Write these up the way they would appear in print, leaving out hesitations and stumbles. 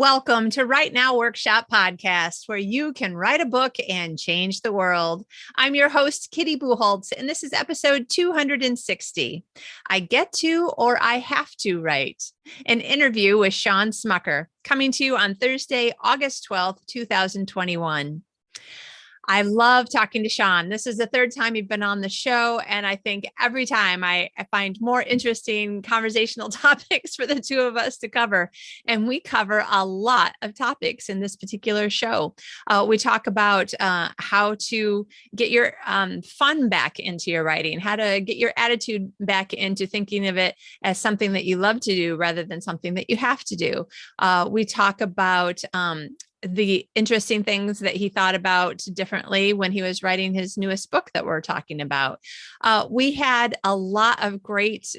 Welcome to Write Now Workshop Podcast, where you can write a book and change the world. I'm your host, Kitty Bucholtz, and this is episode 260. I get to or I have to write, an interview with Shawn Smucker, coming to you on Thursday, August 12th, 2021. I love talking to Shawn. This is the third time you've been on the show, and I think every time I find more interesting conversational topics for the two of us to cover. And we cover a lot of topics in this particular show. We talk about how to get your fun back into your writing, how to get your attitude back into thinking of it as something that you love to do rather than something that you have to do. We talk about the interesting things that he thought about differently when he was writing his newest book that we're talking about. We had a lot of great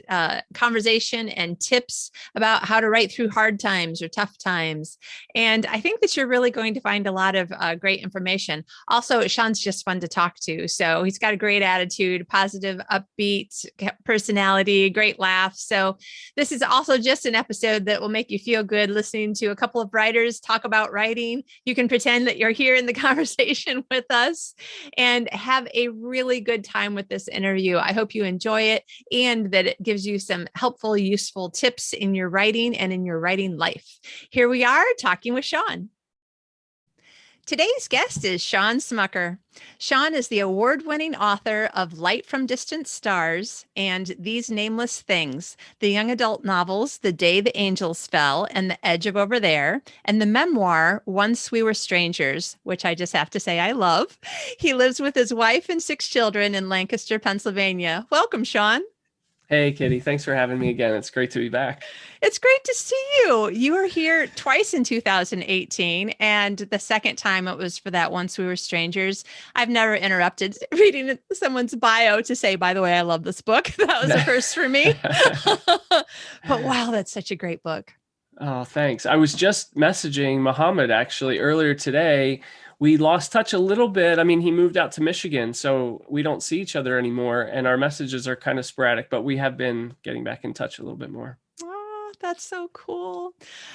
conversation and tips about how to write through hard times or tough times. And I think that you're really going to find a lot of great information. Also, Shawn's just fun to talk to. So he's got a great attitude, positive, upbeat personality, great laugh. So this is also just an episode that will make you feel good listening to a couple of writers talk about writing. You can pretend that you're here in the conversation with us and have a really good time with this interview. I hope you enjoy it and that it gives you some helpful, useful tips in your writing and in your writing life. Here we are talking with Shawn. Today's guest is Shawn Smucker. Shawn is the award-winning author of Light from Distant Stars and These Nameless Things, the young adult novels The Day the Angels Fell and The Edge of Over There, and the memoir Once We Were Strangers, which I just have to say I love. He lives with his wife and 6 children in Lancaster, Pennsylvania. Welcome, Shawn. Hey, Kitty. Thanks for having me again. It's great to be back. It's great to see you. You were here twice in 2018, and the second time it was for that Once We Were Strangers. I've never interrupted reading someone's bio to say, by the way, I love this book. That was a first for me. But wow, that's such a great book. Oh, thanks. I was just messaging Muhammad actually earlier today. We lost touch a little bit. I mean, he moved out to Michigan, so we don't see each other anymore, and our messages are kind of sporadic, but we have been getting back in touch a little bit more. Oh, that's so cool.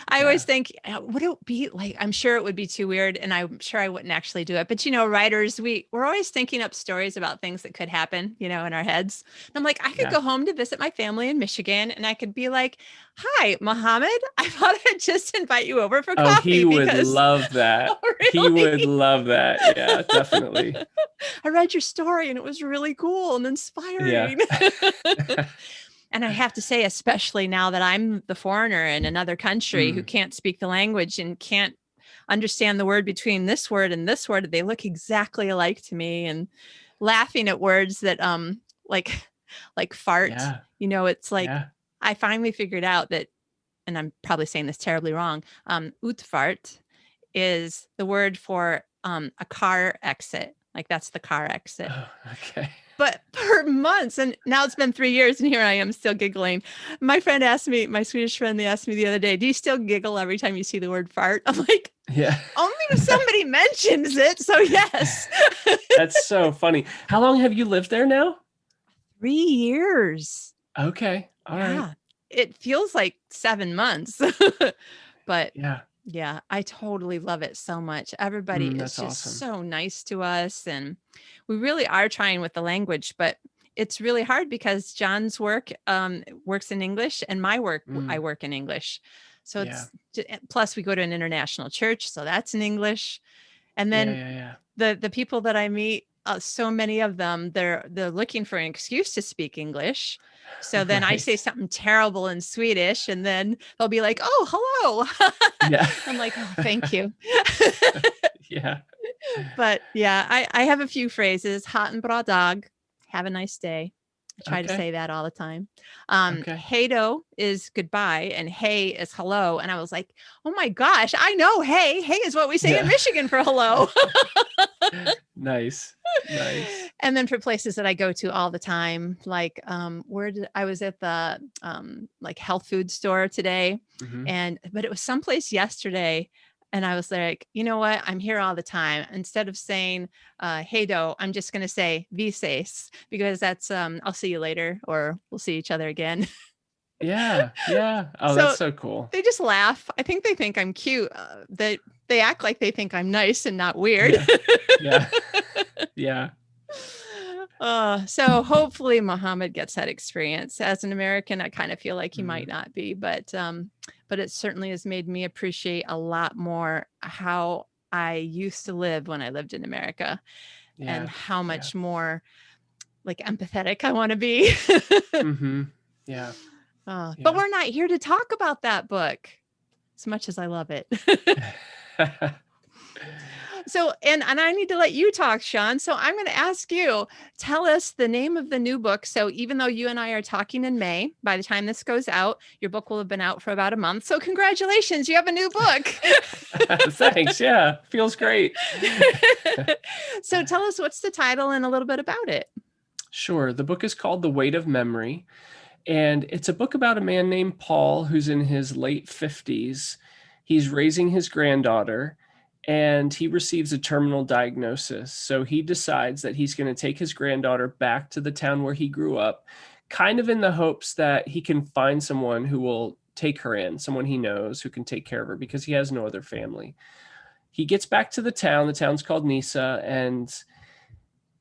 I always think, would it be like, I'm sure it would be too weird, and I'm sure I wouldn't actually do it. But, you know, writers, we're always thinking up stories about things that could happen, you know, in our heads. And I'm like, I could go home to visit my family in Michigan, and I could be like, hi, Muhammad, I thought I'd just invite you over for coffee. He would love that. Oh, really? He would love that. Yeah, definitely. I read your story and it was really cool and inspiring. Yeah. And I have to say, especially now that I'm the foreigner in another country who can't speak the language and can't understand the word between this word and this word, they look exactly alike to me, and laughing at words that like fart. Yeah. You know, it's like I finally figured out that, and I'm probably saying this terribly wrong, utfart is the word for a car exit. Like that's the car exit. Oh, okay. But for months, and now it's been 3 years, and here I am still giggling. My friend asked me, my Swedish friend, they asked me the other day, do you still giggle every time you see the word fart? I'm like, yeah, only if somebody mentions it. So yes. That's so funny. How long have you lived there now? 3 years. Okay. All right. It feels like 7 months, but yeah, I totally love it so much. Everybody is just so nice to us, and we really are trying with the language, but it's really hard because John's work works in English, and my work, I work in English. So it's plus we go to an international church, so that's in English. And then the people that I meet, so many of them, they're looking for an excuse to speak English. So then I say something terrible in Swedish, and then they'll be like, oh, hello. I'm like, oh, thank you. But yeah, I have a few phrases. Hot and bra dag. Have a nice day. I try to say that all the time. Hej då is goodbye, and hey is hello. And I was like, oh my gosh, I know. Hey is what we say in Michigan for hello. Nice. And then for places that I go to all the time, like I was at the like health food store today, but it was someplace yesterday. And I was like, you know what? I'm here all the time. Instead of saying, hey do, I'm just going to say vi ses, because that's, I'll see you later, or we'll see each other again. Yeah. Yeah. Oh, that's So so cool. they just laugh. I think they think I'm cute. They act like they think I'm nice and not weird. Yeah. Yeah. Yeah. So hopefully Muhammad gets that experience. As an American, I kind of feel like he might Mm. not be, but it certainly has made me appreciate a lot more how I used to live when I lived in America, and Yeah. how Yeah. much more like empathetic I want to be. Mm-hmm. Yeah. But Yeah. we're not here to talk about that book as much as I love it. So, and I need to let you talk, Shawn. So I'm going to ask you, tell us the name of the new book. So even though you and I are talking in May, by the time this goes out, your book will have been out for about a month. So congratulations, you have a new book. Thanks. Yeah. Feels great. So tell us what's the title and a little bit about it. Sure. The book is called The Weight of Memory. And it's a book about a man named Paul who's in his late 50s. He's raising his granddaughter and he receives a terminal diagnosis. So he decides that he's going to take his granddaughter back to the town where he grew up, kind of in the hopes that he can find someone who will take her in, someone he knows who can take care of her because he has no other family. He gets back to the town. The town's called Nisa, and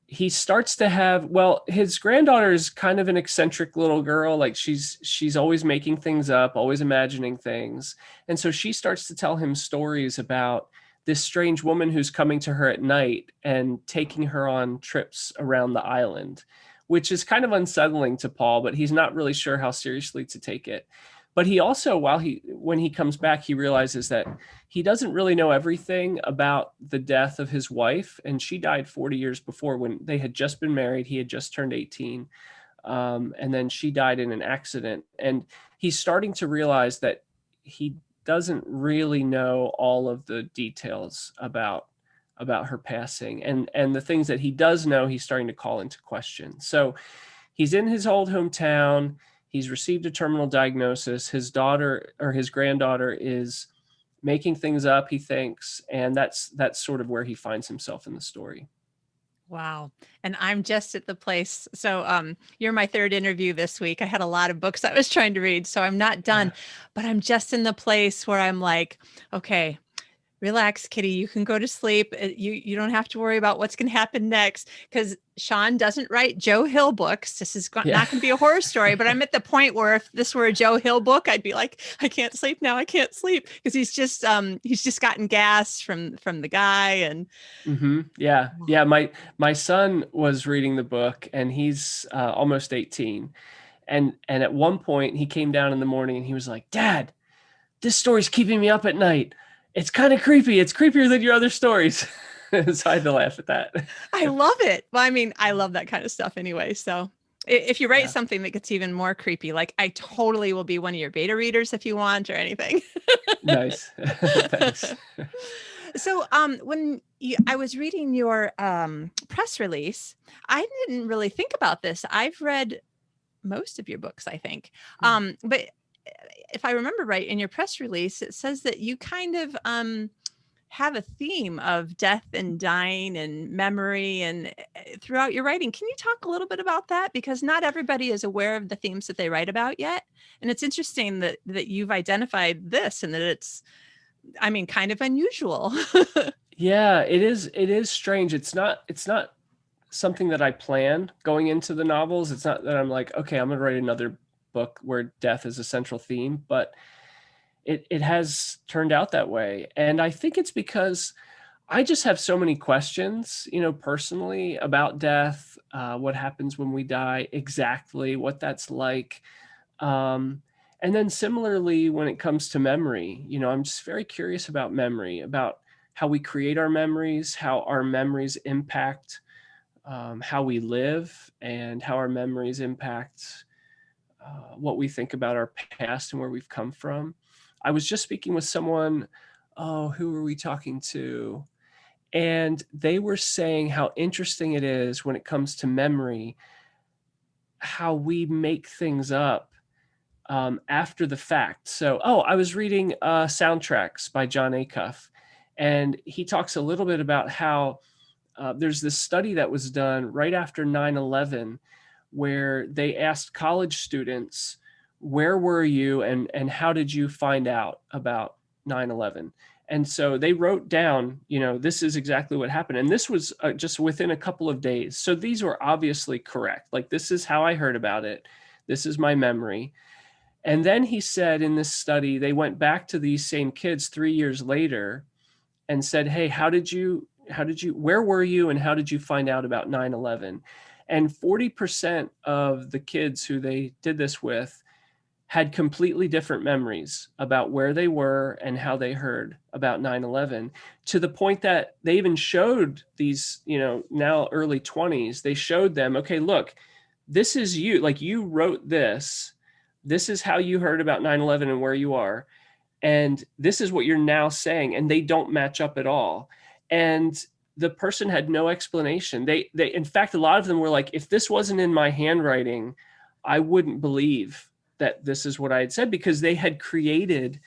he starts to have, well, his granddaughter is kind of an eccentric little girl. Like she's always making things up, always imagining things. And so she starts to tell him stories about this strange woman who's coming to her at night and taking her on trips around the island, which is kind of unsettling to Paul, but he's not really sure how seriously to take it. But he also, when he comes back, he realizes that he doesn't really know everything about the death of his wife. And she died 40 years before, when they had just been married. He had just turned 18. And then she died in an accident. And he's starting to realize that he doesn't really know all of the details about her passing. And the things that he does know, he's starting to call into question. So he's in his old hometown. He's received a terminal diagnosis. His daughter, or his granddaughter, is making things up, he thinks, and that's sort of where he finds himself in the story. Wow. And I'm just at the place. So you're my third interview this week. I had a lot of books I was trying to read, so I'm not done, Yeah. but I'm just in the place where I'm like, okay, relax, Kitty. You can go to sleep. You don't have to worry about what's going to happen next, because Shawn doesn't write Joe Hill books. This is not Yeah. going to be a horror story, but I'm at the point where if this were a Joe Hill book, I'd be like, I can't sleep now. I can't sleep, because he's just gotten gas from the guy. And Mm-hmm. Yeah. Yeah. My son was reading the book, and he's almost 18. And at one point he came down in the morning and he was like, "Dad, this story's keeping me up at night. It's kind of creepy. It's creepier than your other stories." So I had to laugh at that. I love it. Well, I mean, I love that kind of stuff anyway. So if you write Yeah. something that gets even more creepy, like I totally will be one of your beta readers if you want, or anything. Nice. Thanks. So I was reading your press release, I didn't really think about this. I've read most of your books, I think. But if I remember right, in your press release, it says that you kind of have a theme of death and dying and memory and throughout your writing. Can you talk a little bit about that? Because not everybody is aware of the themes that they write about yet. And it's interesting that you've identified this, and that it's, I mean, kind of unusual. Yeah, it is. It is strange. It's not something that I plan going into the novels. It's not that I'm like, okay, I'm going to write another book where death is a central theme, but it has turned out that way. And I think it's because I just have so many questions, personally, about death, what happens when we die, exactly what that's like. And then similarly, when it comes to memory, I'm just very curious about memory, about how we create our memories, how our memories impact how we live, and how our memories impact what we think about our past and where we've come from. I was just speaking with someone, who were we talking to? And they were saying how interesting it is when it comes to memory, how we make things up after the fact. So, I was reading Soundtracks by John Acuff, and he talks a little bit about how there's this study that was done right after 9/11, where they asked college students where were you and how did you find out about 9/11? And so they wrote down, this is exactly what happened. And this was just within a couple of days. So these were obviously correct. Like, this is how I heard about it. This is my memory. And then he said in this study, they went back to these same kids 3 years later and said, hey, where were you and how did you find out about 9/11? And 40% of the kids who they did this with had completely different memories about where they were and how they heard about 9/11, to the point that they even showed these, now early 20s, they showed them, okay, look, this is you, like, you wrote this. This is how you heard about 9/11 and where you are. And this is what you're now saying. And they don't match up at all. And the person had no explanation. They, in fact, a lot of them were like, if this wasn't in my handwriting, I wouldn't believe that this is what I had said, because they had created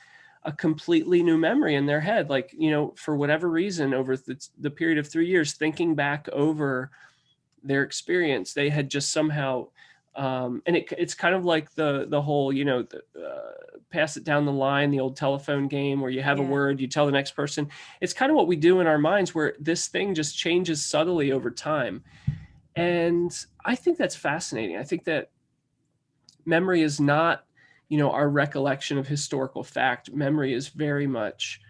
a completely new memory in their head. Like, for whatever reason, over the period of 3 years, thinking back over their experience, they had just somehow, and it's kind of like the whole, pass it down the line, the old telephone game where you have a word, you tell the next person. It's kind of what we do in our minds, where this thing just changes subtly over time. And I think that's fascinating. I think that memory is not, our recollection of historical fact. Memory is very much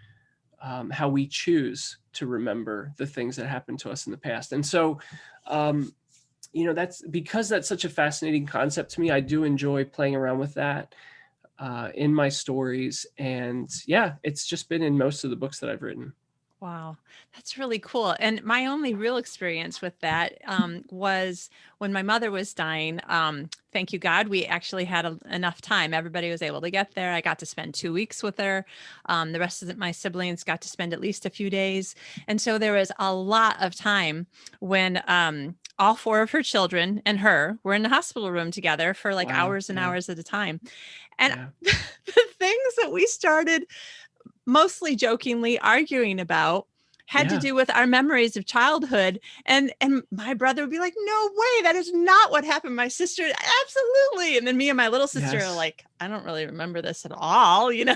how we choose to remember the things that happened to us in the past. And so, that's such a fascinating concept to me. I do enjoy playing around with that in my stories. And yeah, it's just been in most of the books that I've written. Wow, that's really cool. And my only real experience with that was when my mother was dying. Thank you, God, we actually had enough time. Everybody was able to get there. I got to spend 2 weeks with her. The rest of my siblings got to spend at least a few days. And so there was a lot of time when all 4 of her children and her were in the hospital room together for like hours and hours at a time. And the things that we started mostly jokingly arguing about had to do with our memories of childhood. And my brother would be like, no way, that is not what happened. My sister, absolutely. And then me and my little sister are like, I don't really remember this at all, Yeah.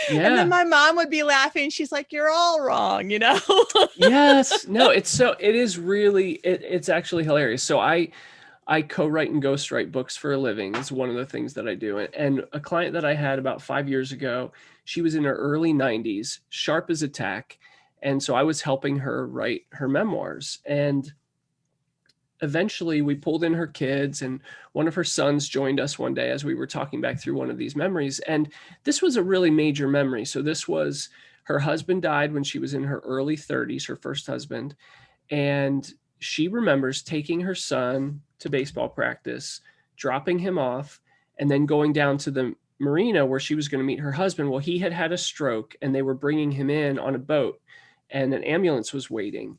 And then my mom would be laughing. She's like, you're all wrong, Yes. No, it is really, it's actually hilarious. So I co-write and ghostwrite books for a living. Is one of the things that I do. And a client that I had about 5 years ago, she was in her early 90s, sharp as a tack. And so I was helping her write her memoirs. And eventually we pulled in her kids, and one of her sons joined us one day as we were talking back through one of these memories. And this was a really major memory. So this was, her husband died when she was in her early 30s, her first husband. And she remembers taking her son to baseball practice, dropping him off, and then going down to the marina where she was going to meet her husband. Well, he had had a stroke and they were bringing him in on a boat, and an ambulance was waiting.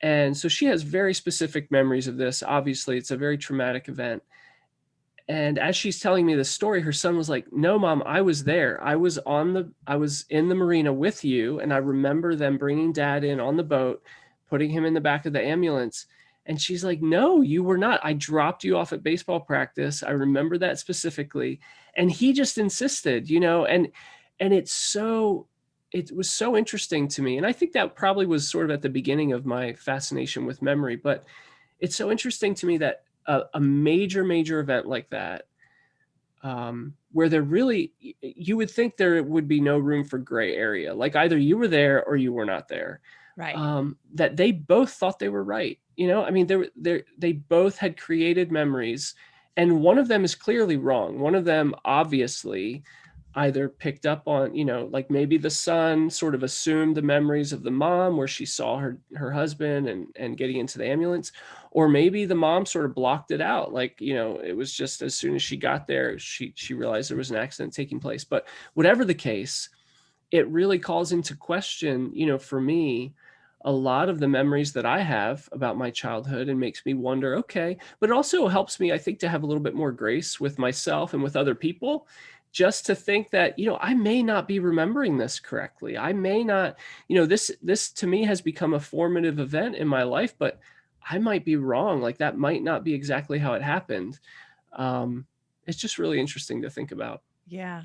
And so she has very specific memories of this. Obviously, it's a very traumatic event. And as she's telling me this story, her son was like, no, Mom, I was there. I was in the marina with you. And I remember them bringing Dad in on the boat, putting him in the back of the ambulance. And she's like, no, you were not. I dropped you off at baseball practice. I remember that specifically. And he just insisted, and it was so interesting to me. And I think that probably was sort of at the beginning of my fascination with memory. But it's so interesting to me that a major event like that, where you would think there would be no room for gray area. Like, either you were there or you were not there. Right. That they both thought they were right. I mean, they both had created memories, and one of them is clearly wrong. One of them obviously either picked up on, like maybe the son sort of assumed the memories of the mom where she saw her husband and getting into the ambulance, or maybe the mom sort of blocked it out. Like, it was just as soon as she got there, she realized there was an accident taking place. But whatever the case, it really calls into question, for me, a lot of the memories that I have about my childhood, and makes me wonder, okay, but it also helps me, I think, to have a little bit more grace with myself and with other people, just to think that, I may not be remembering this correctly. I may not, this to me has become a formative event in my life, but I might be wrong. Like, that might not be exactly how it happened. it's just really interesting to think about. Yeah.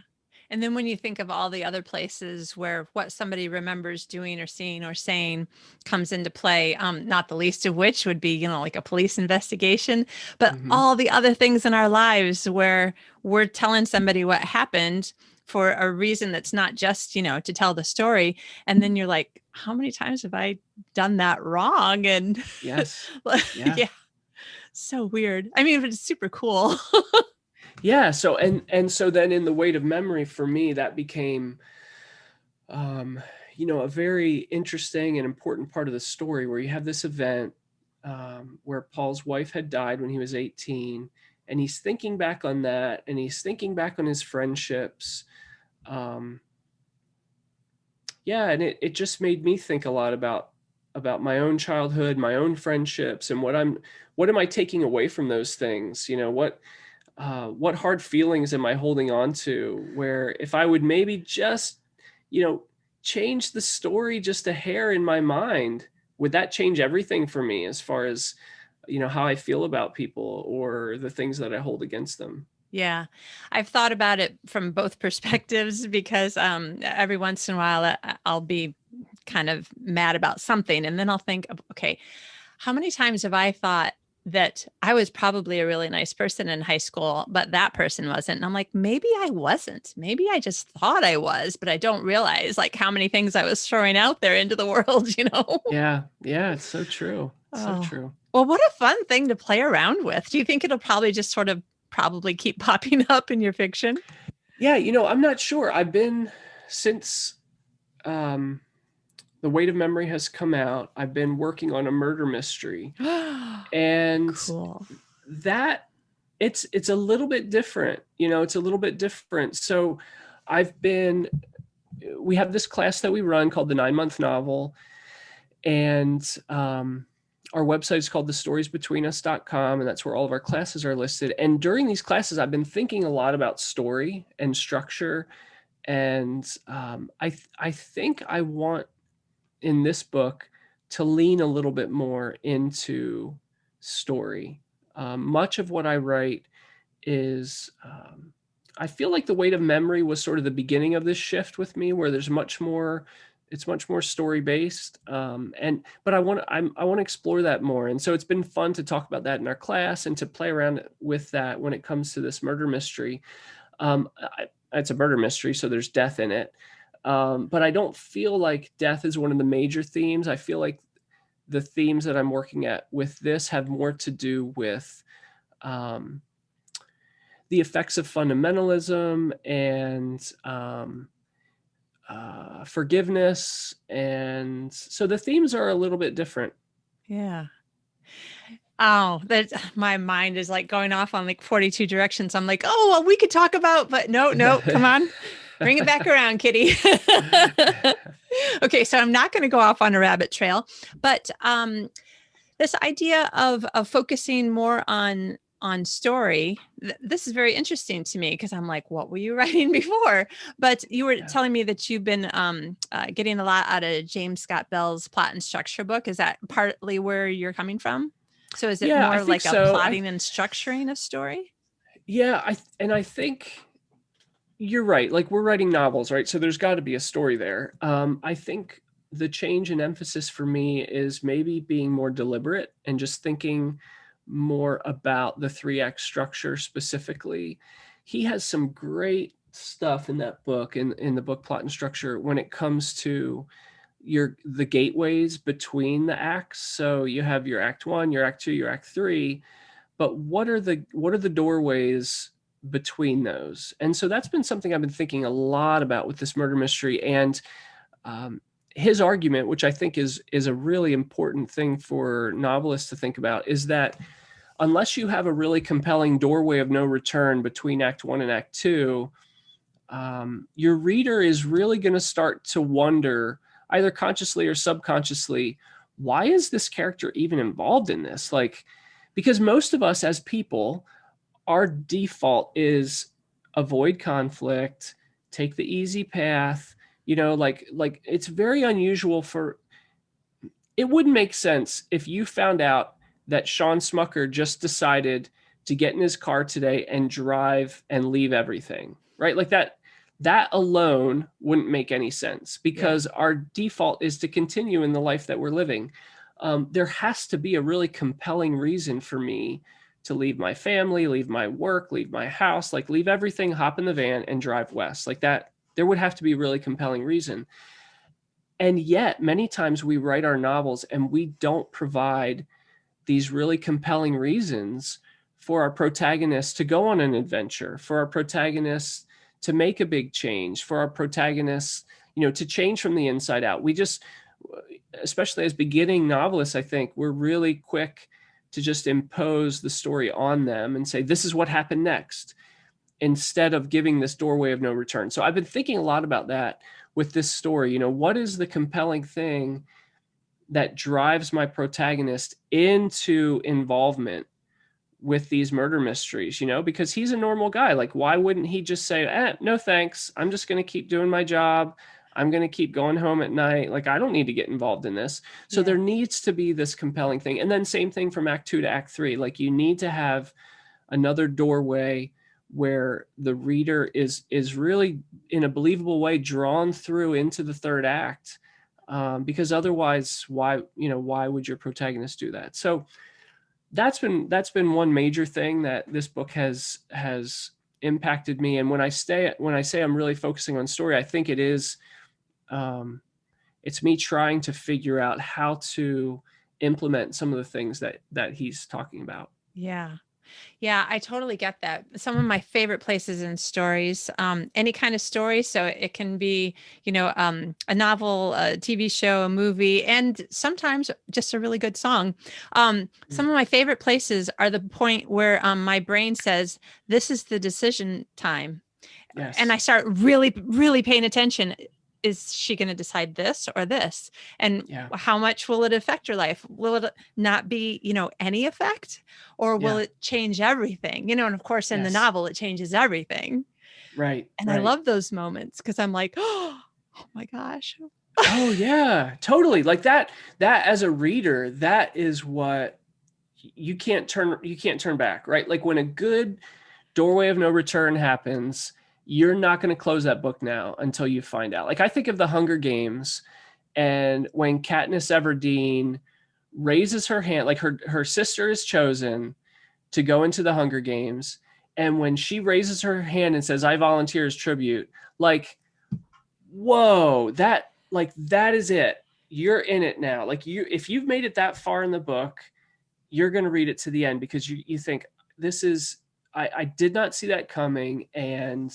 And then when you think of all the other places where what somebody remembers doing or seeing or saying comes into play, not the least of which would be, like a police investigation, but Hmm. all the other things in our lives where we're telling somebody what happened for a reason that's not just, to tell the story. And then you're like, how many times have I done that wrong? And Yes. Yeah. yeah, so weird. I mean, it's super cool. Yeah. So, and so then in the weight of memory for me, that became, um, a very interesting and important part of the story where you have this event where Paul's wife had died when he was 18, and he's thinking back on that, and he's thinking back on his friendships. Um, yeah, and it just made me think a lot about my own childhood, my own friendships, and what am I taking away from those things? What hard feelings am I holding on to? Where if I would maybe just, you know, change the story just a hair in my mind, would that change everything for me as far as, how I feel about people or the things that I hold against them? Yeah, I've thought about it from both perspectives because every once in a while I'll be kind of mad about something. And then I'll think, okay, how many times have I thought that I was probably a really nice person in high school, but that person wasn't? And I'm like, maybe I wasn't. Maybe I just thought I was, but I don't realize like how many things I was throwing out there into the world. Yeah, yeah, it's so true. It's so Oh, true. well, what a fun thing to play around with. Do you think it'll probably just sort of probably keep popping up in your fiction? Yeah, I'm not sure. I've been since um, The Weight of Memory has come out. I've been working on a murder mystery, and Cool. that it's a little bit different. It's a little bit different. So, I've been we have this class that we run called the 9-month novel, and our website is called thestoriesbetweenus.com, and that's where all of our classes are listed. And during these classes, I've been thinking a lot about story and structure, and I think I want in this book to lean a little bit more into story. Much of what I write is I feel like The Weight of Memory was sort of the beginning of this shift with me, where it's much more story based, but I want to explore that more. And so it's been fun to talk about that in our class and to play around with that when it comes to this murder mystery. It's a murder mystery, so there's death in it, but I don't feel like death is one of the major themes. I feel like the themes that I'm working at with this have more to do with um, the effects of fundamentalism and forgiveness. And so the themes are a little bit different. Yeah. Oh, that my mind is like going off on like 42 directions. I'm like, oh, well, we could talk about, but no, come on, bring it back around, Kitty. Okay, so I'm not going to go off on a rabbit trail, but this idea of focusing more on story, this is very interesting to me because I'm like, what were you writing before? But you were Yeah. telling me that you've been getting a lot out of James Scott Bell's plot and structure book. Is that partly where you're coming from? So is it Yeah, I more think like a so. plotting and structuring of story? Yeah, I think you're right. Like, we're writing novels, right? So there's got to be a story there. I think the change in emphasis for me is maybe being more deliberate and just thinking more about the 3 act structure specifically. He has some great stuff in that book, in the book Plot and Structure, when it comes to the gateways between the acts. So you have your act 1, your act 2, your act 3, but what are the doorways between those? And so that's been something I've been thinking a lot about with this murder mystery. And um, his argument, which I think is a really important thing for novelists to think about, is that unless you have a really compelling doorway of no return between act 1 and act 2, your reader is really going to start to wonder, either consciously or subconsciously, why is this character even involved in this? Like, because most of us as people, our default is avoid conflict, take the easy path. Like it's very unusual for it wouldn't make sense if you found out that Shawn Smucker just decided to get in his car today and drive and leave everything, right? Like that alone wouldn't make any sense, because our default is to continue in the life that we're living. There has to be a really compelling reason for me to leave my family, leave my work, leave my house, like leave everything, hop in the van and drive west. Like that, there would have to be a really compelling reason. And yet many times we write our novels and we don't provide these really compelling reasons for our protagonists to go on an adventure, for our protagonists to make a big change, for our protagonists, to change from the inside out. We just, especially as beginning novelists, I think we're really quick to just impose the story on them and say, this is what happened next, instead of giving this doorway of no return. So I've been thinking a lot about that with this story. What is the compelling thing that drives my protagonist into involvement with these murder mysteries, because he's a normal guy. Like, why wouldn't he just say, no, thanks. I'm just going to keep doing my job. I'm going to keep going home at night. Like, I don't need to get involved in this. So there needs to be this compelling thing. And then same thing from Act 2 to Act 3. Like, you need to have another doorway where the reader is really in a believable way drawn through into the third act. Because otherwise, why would your protagonist do that? So that's been one major thing that this book has impacted me. And when I say I'm really focusing on story, I think it is, it's me trying to figure out how to implement some of the things that he's talking about. Yeah. Yeah, I totally get that. Some of my favorite places in stories, any kind of story. So it can be, a novel, a TV show, a movie, and sometimes just a really good song. Some of my favorite places are the point where my brain says, this is the decision time. Yes. And I start really, really paying attention. Is she going to decide this or this? And how much will it affect your life? Will it not be, any effect, or will it change everything? And of course, in the novel, it changes everything. Right. And I love those moments because I'm like, oh my gosh. Oh yeah, totally. Like that as a reader, that is what you can't turn back, right? Like when a good doorway of no return happens, you're not going to close that book now until you find out. Like I think of the Hunger Games, and when Katniss Everdeen raises her hand, like her sister is chosen to go into the Hunger Games, and when she raises her hand and says, I volunteer as tribute, like, whoa, that is it. You're in it now. Like if you've made it that far in the book, you're going to read it to the end, because you think, this is, I did not see that coming. And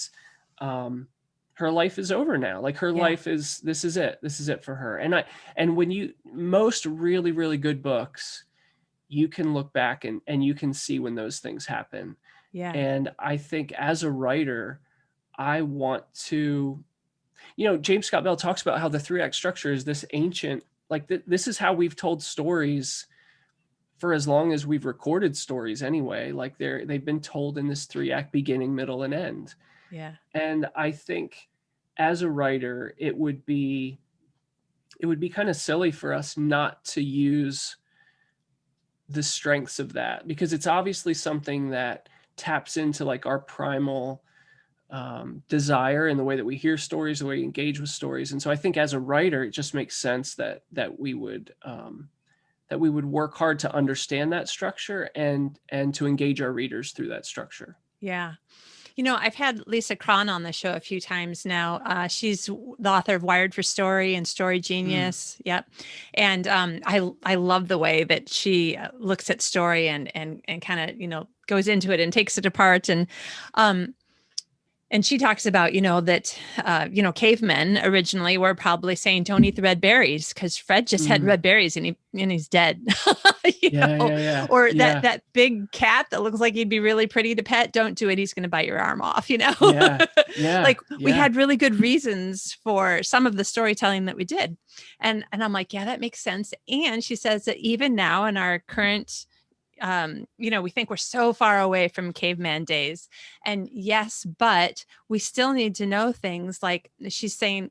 her life is over now. Like her life is, this is it for her. And when most really, really good books, you can look back and you can see when those things happen. Yeah. And I think as a writer, I want to, James Scott Bell talks about how the 3-act structure is this ancient, like this is how we've told stories for as long as we've recorded stories anyway. Like they've been told in this 3-act beginning, middle, and end. Yeah. And I think as a writer, it would be kind of silly for us not to use the strengths of that, because it's obviously something that taps into like our primal desire and the way that we hear stories, the way we engage with stories. And so I think as a writer, it just makes sense that we would work hard to understand that structure and to engage our readers through that structure. Yeah. I've had Lisa Cron on the show a few times now. She's the author of Wired for Story and Story Genius. Yep. And I love the way that she looks at story and kind of, goes into it and takes it apart. And she talks about, that, cavemen originally were probably saying, don't eat the red berries because Fred just had red berries and he's dead. Or that big cat that looks like he'd be really pretty to pet. Don't do it. He's going to bite your arm off, We had really good reasons for some of the storytelling that we did. And I'm like, yeah, that makes sense. And she says that even now in our current we think we're so far away from caveman days, and yes, but we still need to know things like she's saying,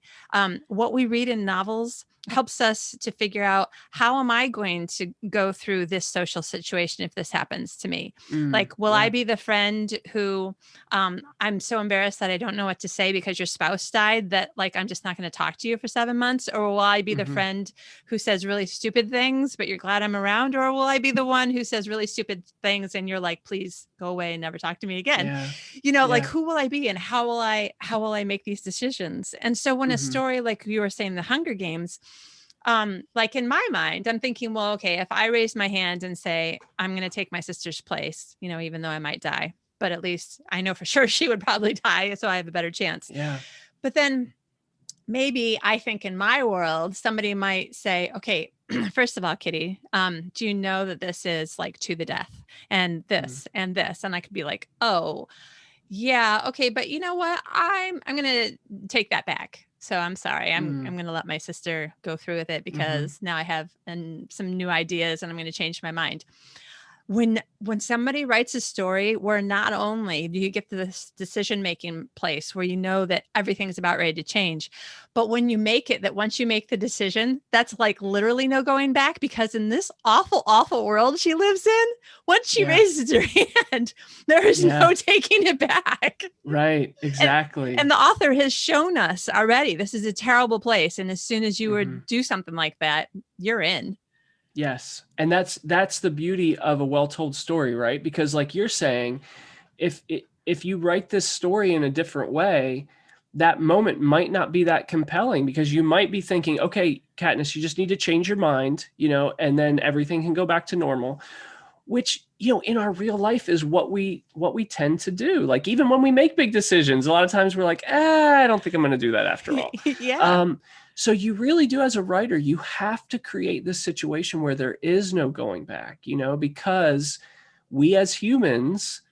what we read in novels helps us to figure out, how am I going to go through this social situation if this happens to me? Like, will I Yeah. be the friend who, I'm so embarrassed that I don't know what to say because your spouse died, that like I'm just not going to talk to you for 7 months? Or will I be the Mhm. friend who says really stupid things but you're glad I'm around? Or will I be the one who says really stupid things and you're like, please go away and never talk to me again? Yeah. Like, Yeah. who will I be, and how will I make these decisions? And so when a Mhm. story like you were saying, the Hunger Games, like in my mind, I'm thinking, well, okay, if I raise my hand and say I'm going to take my sister's place, even though I might die, but at least I know for sure she would probably die, so I have a better chance. Yeah. But then maybe I think in my world, somebody might say, okay, first of all, Kitty, do you know that this is like to the death and Mm. this and this? And I could be like, oh, yeah, okay, but you know what? I'm gonna take that back. So I'm sorry. I'm Mm. gonna let my sister go through with it Mhm. because now I have some new ideas and I'm gonna change my mind. When somebody writes a story where not only do you get to this decision making place where you know that everything's about ready to change, but when you make it, that once you make the decision, that's like literally no going back, because in this awful, awful world she lives in, once she Yeah. raises her hand, there is Yeah. no taking it back. Right. And Exactly. and the author has shown us already this is a terrible place. And as soon as you Mhm. would do something like that, you're in. Yes. And that's the beauty of a well-told story, right? Because like you're saying, if you write this story in a different way, that moment might not be that compelling, because you might be thinking, okay, Katniss, you just need to change your mind, and then everything can go back to normal, which, in our real life is what we tend to do. Like, even when we make big decisions, a lot of times we're like, I don't think I'm going to do that after all. Yeah. So you really do, as a writer, you have to create this situation where there is no going back, because we as humans,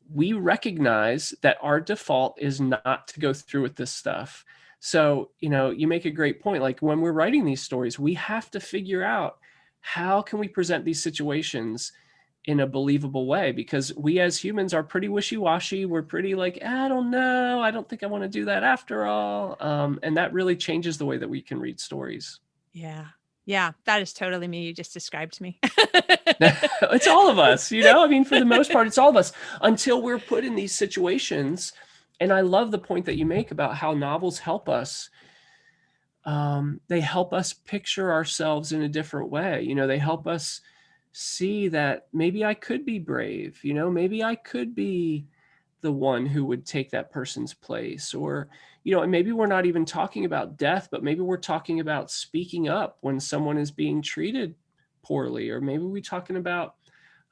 we recognize that our default is not to go through with this stuff. So, you make a great point. Like, when we're writing these stories, we have to figure out, how can we present these situations in a believable way, because we as humans are pretty wishy-washy. We're pretty like, I don't know, I don't think I want to do that after all. And that really changes the way that we can read stories. Yeah. Yeah. That is totally me. You just described me. It's all of us, I mean, for the most part, it's all of us, until we're put in these situations. And I love the point that you make about how novels help us. They help us picture ourselves in a different way. They help us see that maybe I could be brave, maybe I could be the one who would take that person's place. Or, and maybe we're not even talking about death, but maybe we're talking about speaking up when someone is being treated poorly. Or maybe we're talking about,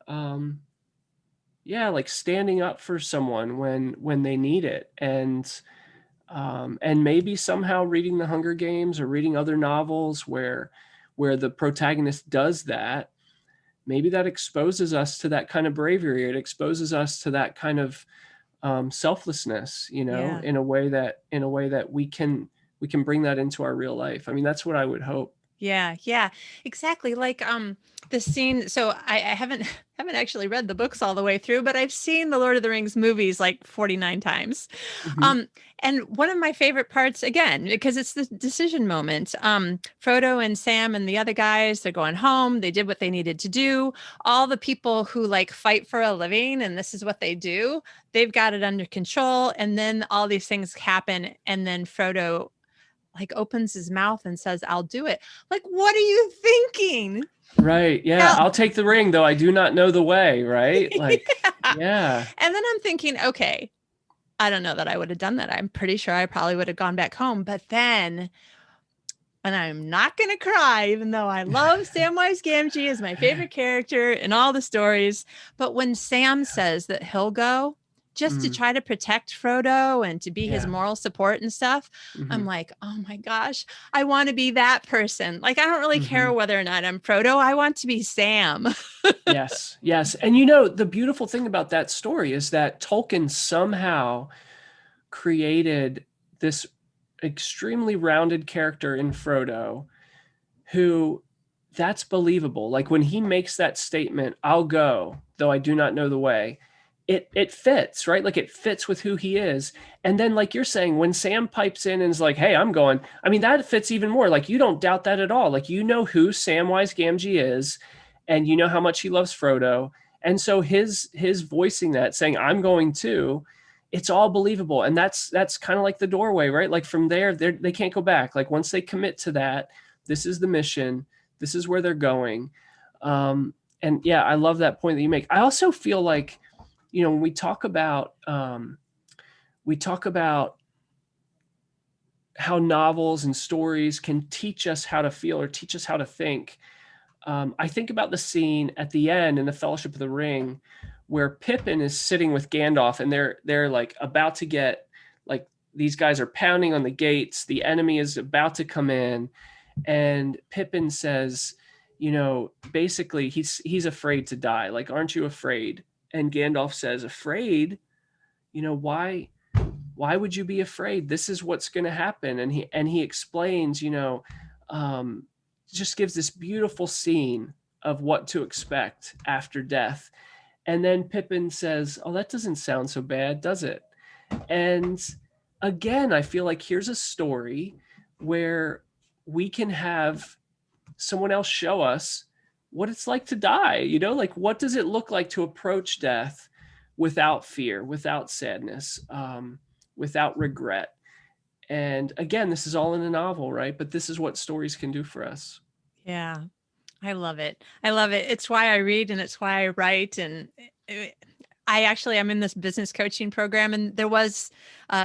um, yeah, like standing up for someone when they need it. And maybe somehow reading the Hunger Games or reading other novels where the protagonist does that, maybe that exposes us to that kind of bravery. It exposes us to that kind of selflessness, Yeah. in a way that we can bring that into our real life. I mean, that's what I would hope. Yeah, yeah, exactly. Like the scene. So I haven't haven't actually read the books all the way through, but I've seen the Lord of the Rings movies like 49 times. Mhm. Um, and one of my favorite parts, again, because it's the decision moment. Frodo and Sam and the other guys, they're going home. They did what they needed to do. All the people who like fight for a living and this is what they do, they've got it under control. And then all these things happen, and then Frodo like opens his mouth and says, I'll do it. Like, what are you thinking? Right. Yeah. Now, I'll take the ring, though I do not know the way. Right. Like, yeah. yeah. And then I'm thinking, okay, I don't know that I would have done that. I'm pretty sure I probably would have gone back home. But then, and I'm not going to cry, even though I love Samwise Gamgee as my favorite character in all the stories. But when Sam says that he'll go just to Mm, try to protect Frodo and to be his yeah. moral support and stuff, I'm Hmm. like, oh my gosh, I want to be that person. Like, I don't really care Hmm. whether or not I'm Frodo. I want to be Sam. Yes. Yes. And the beautiful thing about that story is that Tolkien somehow created this extremely rounded character in Frodo, who, that's believable. Like, when he makes that statement, I'll go, though I do not know the way, it fits, right? Like it fits with who he is. And then, like you're saying, when Sam pipes in and is like, hey, I'm going, I mean, that fits even more. Like, you don't doubt that at all. Like, you know who Samwise Gamgee is, and you know how much he loves Frodo. And so his voicing that, saying, I'm going too, it's all believable. And that's kind of like the doorway, right? Like from there, they can't go back. Like once they commit to that, this is the mission, this is where they're going. And yeah, I love that point that you make. I also feel like, when we talk about how novels and stories can teach us how to feel or teach us how to think. I think about the scene at the end in the Fellowship of the Ring where Pippin is sitting with Gandalf, and they're like about to get, like, these guys are pounding on the gates. The enemy is about to come in, and Pippin says, basically he's afraid to die. Like, aren't you afraid? And Gandalf says, afraid? Why would you be afraid? This is what's going to happen. And he explains, just gives this beautiful scene of what to expect after death. And then Pippin says, oh, that doesn't sound so bad, does it? And again, I feel like here's a story where we can have someone else show us what it's like to die. Like, what does it look like to approach death without fear, without sadness, without regret? And again, this is all in a novel, right? But this is what stories can do for us. Yeah. I love it. I love it. It's why I read and it's why I write. And I'm in this business coaching program, and there was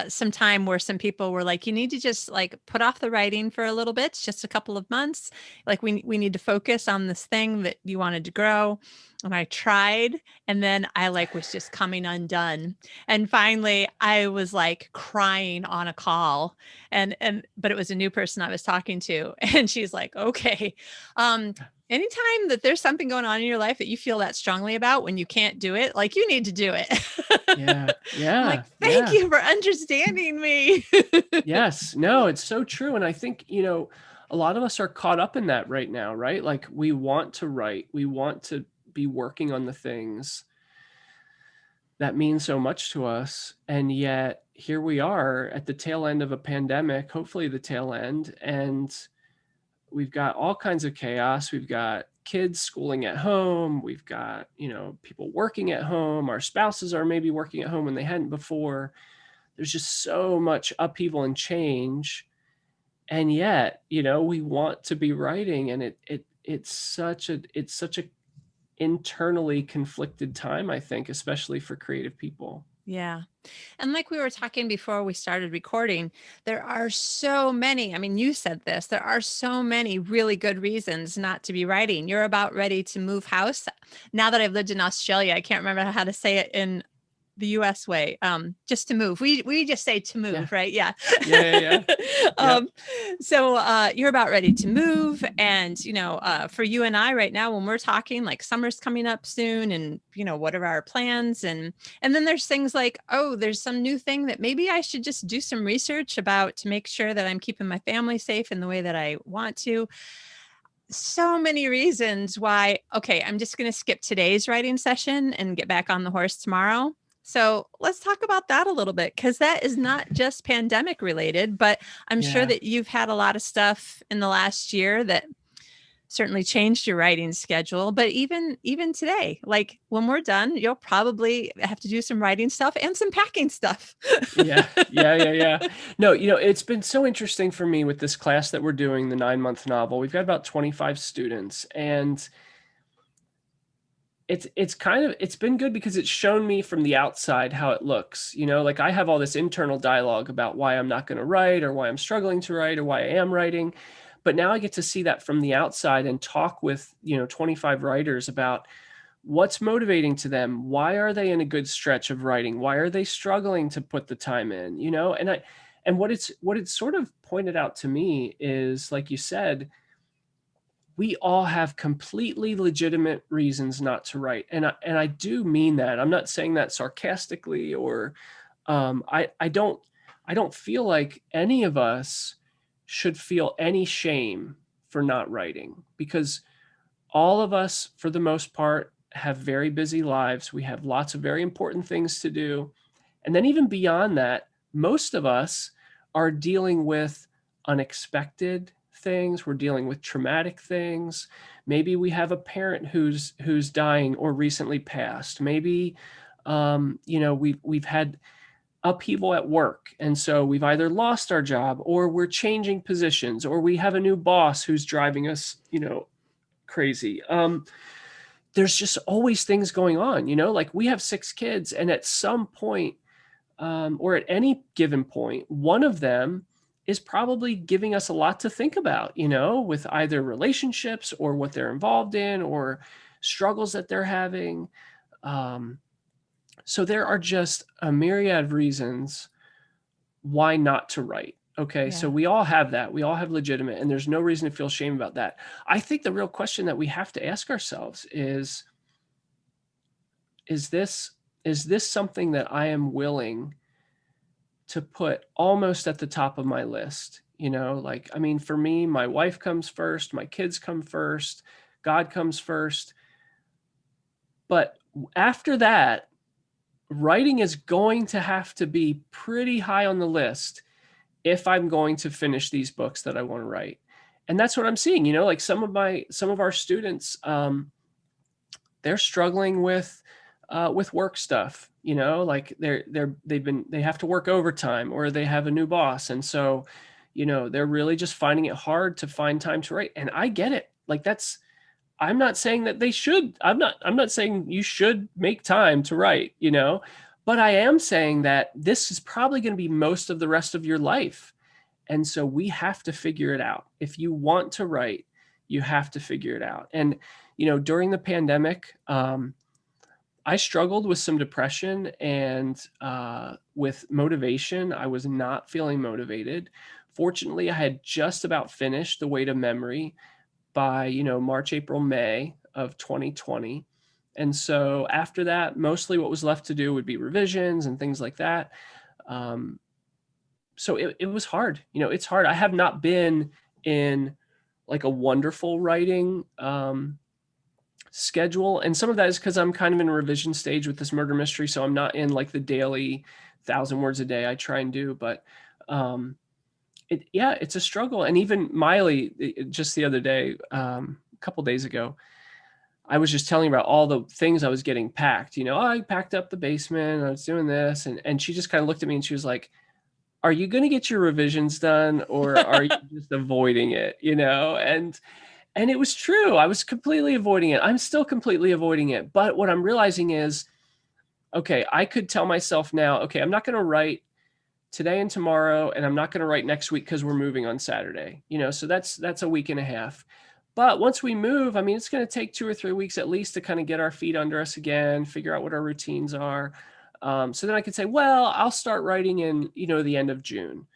some time where some people were like, you need to just like put off the writing for a little bit, just a couple of months. Like we need to focus on this thing that you wanted to grow. And I tried, and then I was just coming undone. And finally I was like crying on a call, but it was a new person I was talking to. And she's like, okay, anytime that there's something going on in your life that you feel that strongly about, when you can't do it, like, you need to do it. Yeah. I'm like, thank you for understanding me. Yes. No, it's so true. And I think, a lot of us are caught up in that right now, right? Like, we want to write, we want to be working on the things that mean so much to us. And yet here we are at the tail end of a pandemic, hopefully the tail end. And we've got all kinds of chaos. We've got kids schooling at home. We've got, people working at home. Our spouses are maybe working at home when they hadn't before. There's just so much upheaval and change. And yet, we want to be writing, and it's such a internally conflicted time, I think, especially for creative people. Yeah. And like we were talking before we started recording, there are so many, I mean, you said this, there are so many really good reasons not to be writing. You're about ready to move house. Now that I've lived in Australia, I can't remember how to say it in the US way, just to move. We just say to move, Yeah. right? Yeah. Yeah. So you're about ready to move. And, for you and I right now, when we're talking, like, summer's coming up soon, and, what are our plans? And then there's things like, oh, there's some new thing that maybe I should just do some research about to make sure that I'm keeping my family safe in the way that I want to. So many reasons why, okay, I'm just going to skip today's writing session and get back on the horse tomorrow. So let's talk about that a little bit, because that is not just pandemic related, but I'm sure that you've had a lot of stuff in the last year that certainly changed your writing schedule. But even today, like, when we're done, you'll probably have to do some writing stuff and some packing stuff. Yeah. No, it's been so interesting for me with this class that we're doing, the 9-month novel. We've got about 25 students, and it's been good because it's shown me from the outside how it looks. Like, I have all this internal dialogue about why I'm not going to write, or why I'm struggling to write, or why I am writing. But now I get to see that from the outside and talk with, 25 writers about what's motivating to them. Why are they in a good stretch of writing? Why are they struggling to put the time in? And what it's sort of pointed out to me is, like you said, we all have completely legitimate reasons not to write. And I do mean that. I'm not saying that sarcastically, or I don't feel like any of us should feel any shame for not writing, because all of us, for the most part, have very busy lives. We have lots of very important things to do. And then even beyond that, most of us are dealing with unexpected things. We're dealing with traumatic things. Maybe we have a parent who's dying or recently passed. Maybe we've had upheaval at work, and so we've either lost our job, or we're changing positions, or we have a new boss who's driving us crazy. There's just always things going on, like we have 6 kids, and at some point, or at any given point, one of them is probably giving us a lot to think about, with either relationships or what they're involved in or struggles that they're having. So there are just a myriad of reasons why not to write. Okay. Yeah. So we all have that. We all have legitimate, and there's no reason to feel shame about that. I think the real question that we have to ask ourselves is this something that I am willing to put almost at the top of my list? For me, my wife comes first, my kids come first, God comes first. But after that, writing is going to have to be pretty high on the list if I'm going to finish these books that I want to write. And that's what I'm seeing, like some of our students, they're struggling with work stuff, like they have to work overtime, or they have a new boss. And so, they're really just finding it hard to find time to write. And I get it. Like I'm not saying that they should. I'm not saying you should make time to write, but I am saying that this is probably going to be most of the rest of your life. And so we have to figure it out. If you want to write, you have to figure it out. And, during the pandemic, I struggled with some depression and with motivation. I was not feeling motivated. Fortunately, I had just about finished The Weight of Memory by, March, April, May of 2020. And so after that, mostly what was left to do would be revisions and things like that. So it was hard. It's hard. I have not been in like a wonderful writing schedule. And some of that is because I'm kind of in a revision stage with this murder mystery. So I'm not in like the daily 1,000 words a day I try and do. But it's a struggle. And even Miley, just the other day, a couple days ago, I was just telling her about all the things I was getting packed. I packed up the basement, I was doing this. And she just kind of looked at me and she was like, are you going to get your revisions done, or are you just avoiding it? And it was true. I was completely avoiding it. I'm still completely avoiding it. But what I'm realizing is, okay, I could tell myself now, okay, I'm not going to write today and tomorrow, and I'm not going to write next week because we're moving on Saturday. So that's a week and a half. But once we move, it's going to take 2 or 3 weeks at least to kind of get our feet under us again, figure out what our routines are. So then I could say, well, I'll start writing in, the end of June.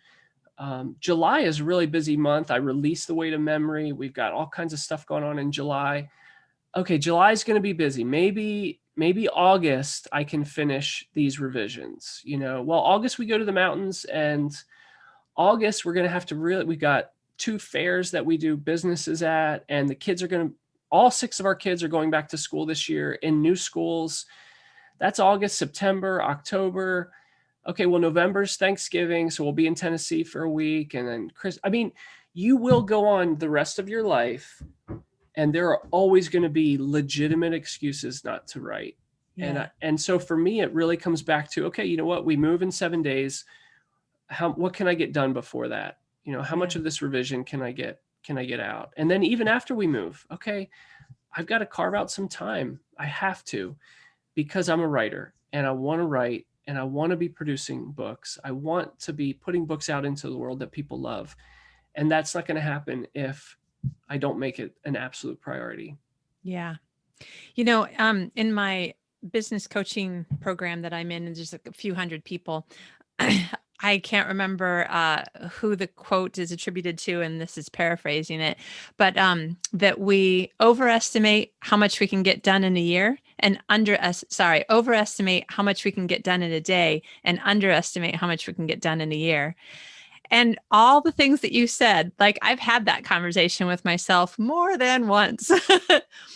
July is a really busy month. I released The Weight of Memory. We've got all kinds of stuff going on in July. Okay, July is going to be busy. Maybe August I can finish these revisions. August we go to the mountains, and August we're going to have to we've got 2 fairs that we do businesses at, and the kids are all 6 of our kids are going back to school this year in new schools. That's August, September, October. Okay, well, November's Thanksgiving, so we'll be in Tennessee for a week, and then you will go on the rest of your life, and there are always going to be legitimate excuses not to write. Yeah. And so for me, it really comes back to, okay, you know what? We move in 7 days. What can I get done before that? How much of this revision can I get out? And then even after we move, okay, I've got to carve out some time. I have to, because I'm a writer and I want to write and I want to be producing books. I want to be putting books out into the world that people love. And that's not going to happen if I don't make it an absolute priority. Yeah. In my business coaching program that I'm in, and just a few hundred people, I can't remember who the quote is attributed to, and this is paraphrasing it, but that we overestimate how much we can get done in a year, and overestimate how much we can get done in a day, and underestimate how much we can get done in a year. And all the things that you said, like I've had that conversation with myself more than once.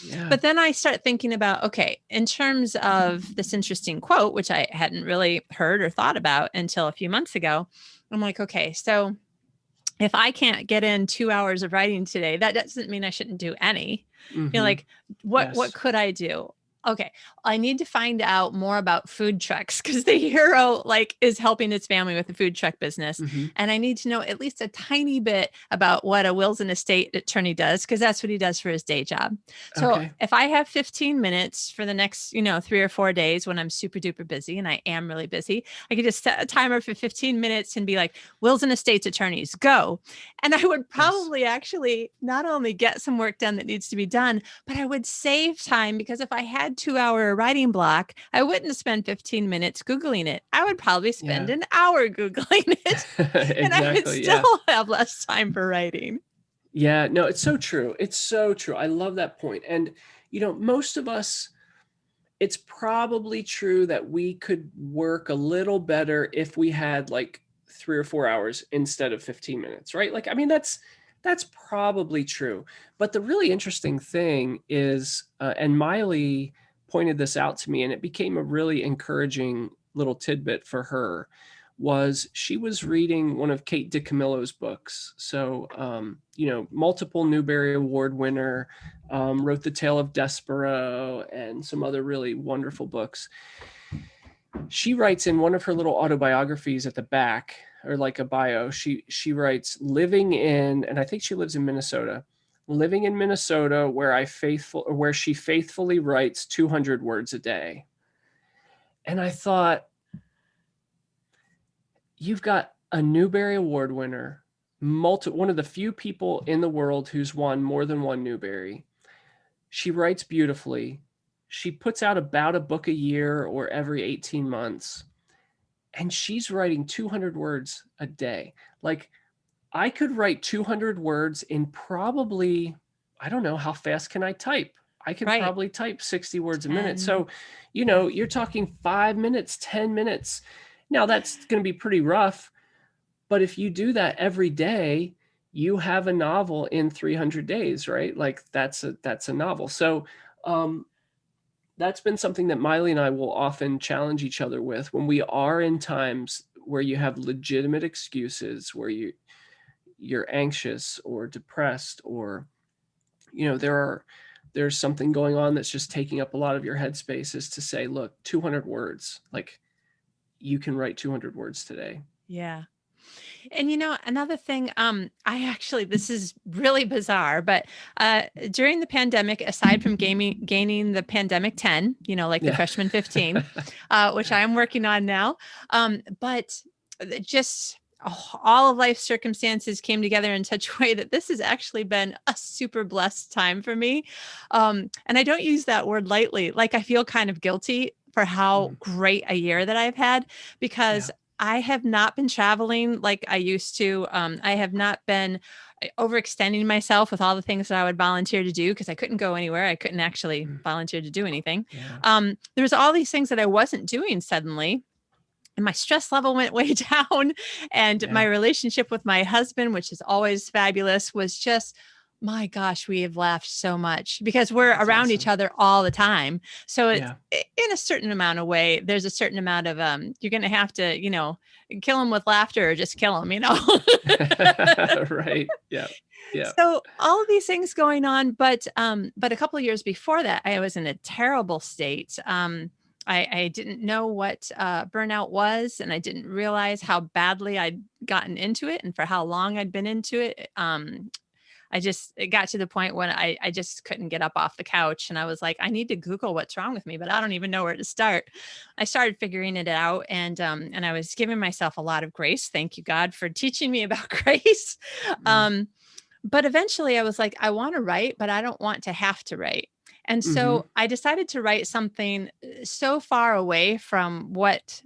Yeah. But then I start thinking about, okay, in terms of this interesting quote, which I hadn't really heard or thought about until a few months ago, I'm like, okay, so if I can't get in 2 hours of writing today, that doesn't mean I shouldn't do any. Mm-hmm. Like what Yes. could I do? Okay, I need to find out more about food trucks because the hero like is helping his family with the food truck business, Mm-hmm. and I need to know at least a tiny bit about what a wills and estate attorney does because that's what he does for his day job. So Okay. if I have 15 minutes for the next 3 or 4 days when I'm super duper busy, and I am really busy, I could just set a timer for 15 minutes and be like, wills and estates attorneys, go. And I would Yes. probably actually not only get some work done that needs to be done, but I would save time because if I had 2 hour writing block, I wouldn't spend 15 minutes Googling it. I would probably spend Yeah. an hour Googling it and I would Exactly. still Yeah. have less time for writing. Yeah. No, it's so true. It's so true. I love that point. And, most of us, it's probably true that we could work a little better if we had like 3 or 4 hours instead of 15 minutes, right? Like, I mean, that's probably true. But the really interesting thing is, and Miley pointed this out to me, and it became a really encouraging little tidbit for her, was she was reading one of Kate DiCamillo's books. So, multiple Newbery Award winner, wrote The Tale of Despero and some other really wonderful books. She writes in one of her little autobiographies at the back, or like a bio, she writes, living in, and I think she lives in Minnesota, living in Minnesota where she faithfully writes 200 words a day. And I thought, you've got a Newbery Award winner, one of the few people in the world who's won more than one Newbery. She writes beautifully. She puts out about a book a year or every 18 months. And she's writing 200 words a day. Like, I could write 200 words in probably, I don't know, how fast can I type? I could Right. probably type 60 words a minute. 10. So, Yeah. you're talking 5 minutes, 10 minutes. Now, that's going to be pretty rough. But if you do that every day, you have a novel in 300 days, right? Like, that's a novel. So, that's been something that Miley and I will often challenge each other with when we are in times where you have legitimate excuses, where you're anxious or depressed, or there's something going on that's just taking up a lot of your headspace, is to say, look, 200 words, like, you can write 200 words today. Yeah. And another thing, this is really bizarre, but during the pandemic, aside from gaining the pandemic 10, like the Yeah. freshman 15, which I am working on now, but just all of life's circumstances came together in such a way that this has actually been a super blessed time for me. And I don't use that word lightly. Like, I feel kind of guilty for how great a year that I've had, because Yeah. I have not been traveling like I used to. I have not been overextending myself with all the things that I would volunteer to do because I couldn't go anywhere. I couldn't actually volunteer to do anything. Yeah. There was all these things that I wasn't doing suddenly. And my stress level went way down. And my Yeah. relationship with my husband, which is always fabulous, was just, my gosh, we have laughed so much because we're That's around each awesome. other all the time. So it's Yeah. in a certain amount of way, there's a certain amount of, you're going to have to, kill them with laughter or just kill them, Right. Yeah. Yeah. So all of these things going on, but a couple of years before that, I was in a terrible state. I didn't know what burnout was, and I didn't realize how badly I'd gotten into it and for how long I'd been into it. It got to the point when I just couldn't get up off the couch, and I was like, I need to Google what's wrong with me, but I don't even know where to start. I started figuring it out, and I was giving myself a lot of grace. Thank you, God, for teaching me about grace. But eventually I was like, I want to write, but I don't want to have to write. And Mm-hmm. so I decided to write something so far away from what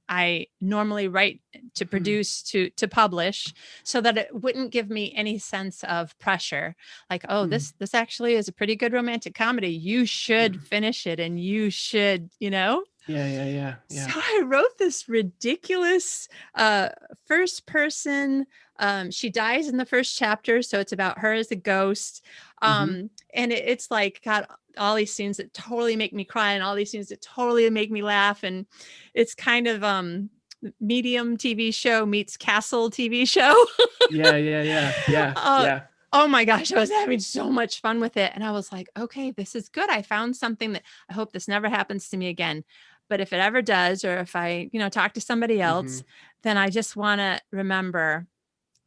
I normally write to produce, to publish, so that it wouldn't give me any sense of pressure. Like, oh, this actually is a pretty good romantic comedy. You should finish it, and you should, So I wrote this ridiculous first person. She dies in the first chapter, so it's about her as a ghost. And it's like got all these scenes that totally make me cry and all these scenes that totally make me laugh. And it's kind of medium TV show meets Castle TV show. uh, oh my gosh, I was having so much fun with it. And I was like, okay, this is good. I found something that I hope this never happens to me again. But if it ever does, or if I, talk to somebody else, then I just want to remember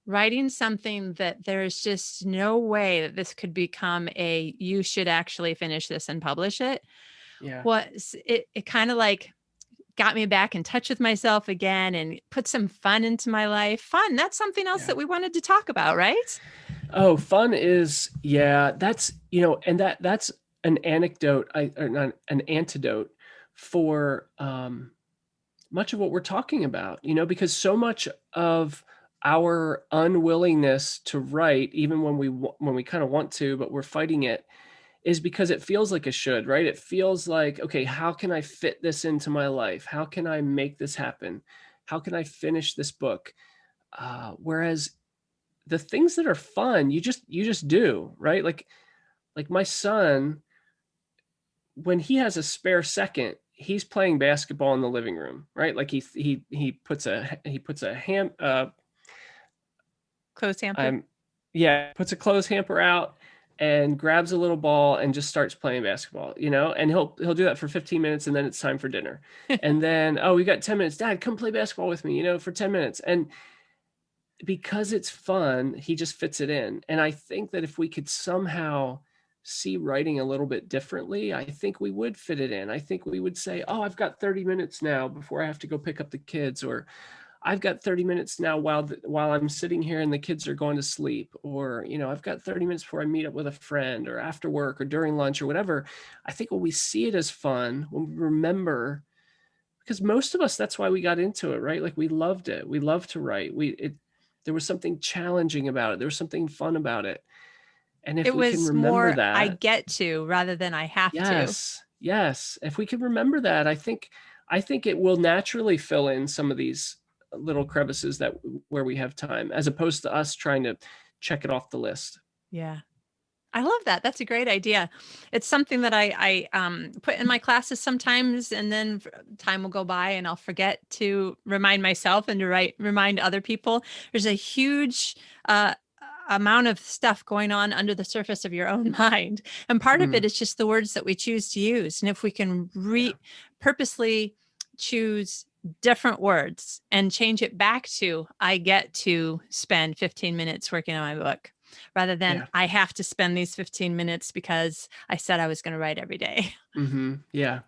writing something that there's just no way that this could become you should actually finish this and publish it. It kind of like got me back in touch with myself again and put some fun into my life. Fun. That's something else that we wanted to talk about, right? Oh, fun is, that's, and that's an anecdote, or not an antidote for much of what we're talking about, because so much of our unwillingness to write, even when we kind of want to, but we're fighting it, is because it feels like a should, right? It feels like, okay, how can I fit this into my life? How can I make this happen? How can I finish this book? Whereas the things that are fun, you just do, right? Like my son, when he has a spare second, he's playing basketball in the living room, right? Like he puts a clothes hamper. Puts a clothes hamper out and grabs a little ball and just starts playing basketball, and he'll do that for 15 minutes and then it's time for dinner. And then, oh, we got 10 minutes. Dad, come play basketball with me, for 10 minutes. And because it's fun, he just fits it in. And I think that if we could somehow see writing a little bit differently, I think we would fit it in. I think we would say, oh, I've got 30 minutes now before I have to go pick up the kids, or I've got 30 minutes now while I'm sitting here and the kids are going to sleep, or, I've got 30 minutes before I meet up with a friend, or after work, or during lunch, or whatever. I think when we see it as fun, when we remember, because most of us, that's why we got into it, right? Like we loved it. We loved to write. There was something challenging about it. There was something fun about it. And if we can remember more, that, I get to rather than I have to. Yes. If we can remember that, I think it will naturally fill in some of these little crevices where we have time, as opposed to us trying to check it off the list. Yeah. I love that. That's a great idea. It's something that I put in my classes sometimes, and then time will go by and I'll forget to remind myself and to remind other people. There's a huge amount of stuff going on under the surface of your own mind. And part of it is just the words that we choose to use. And if we can purposely choose different words and change it back to, I get to spend 15 minutes working on my book, rather than I have to spend these 15 minutes because I said I was going to write every day. Yeah.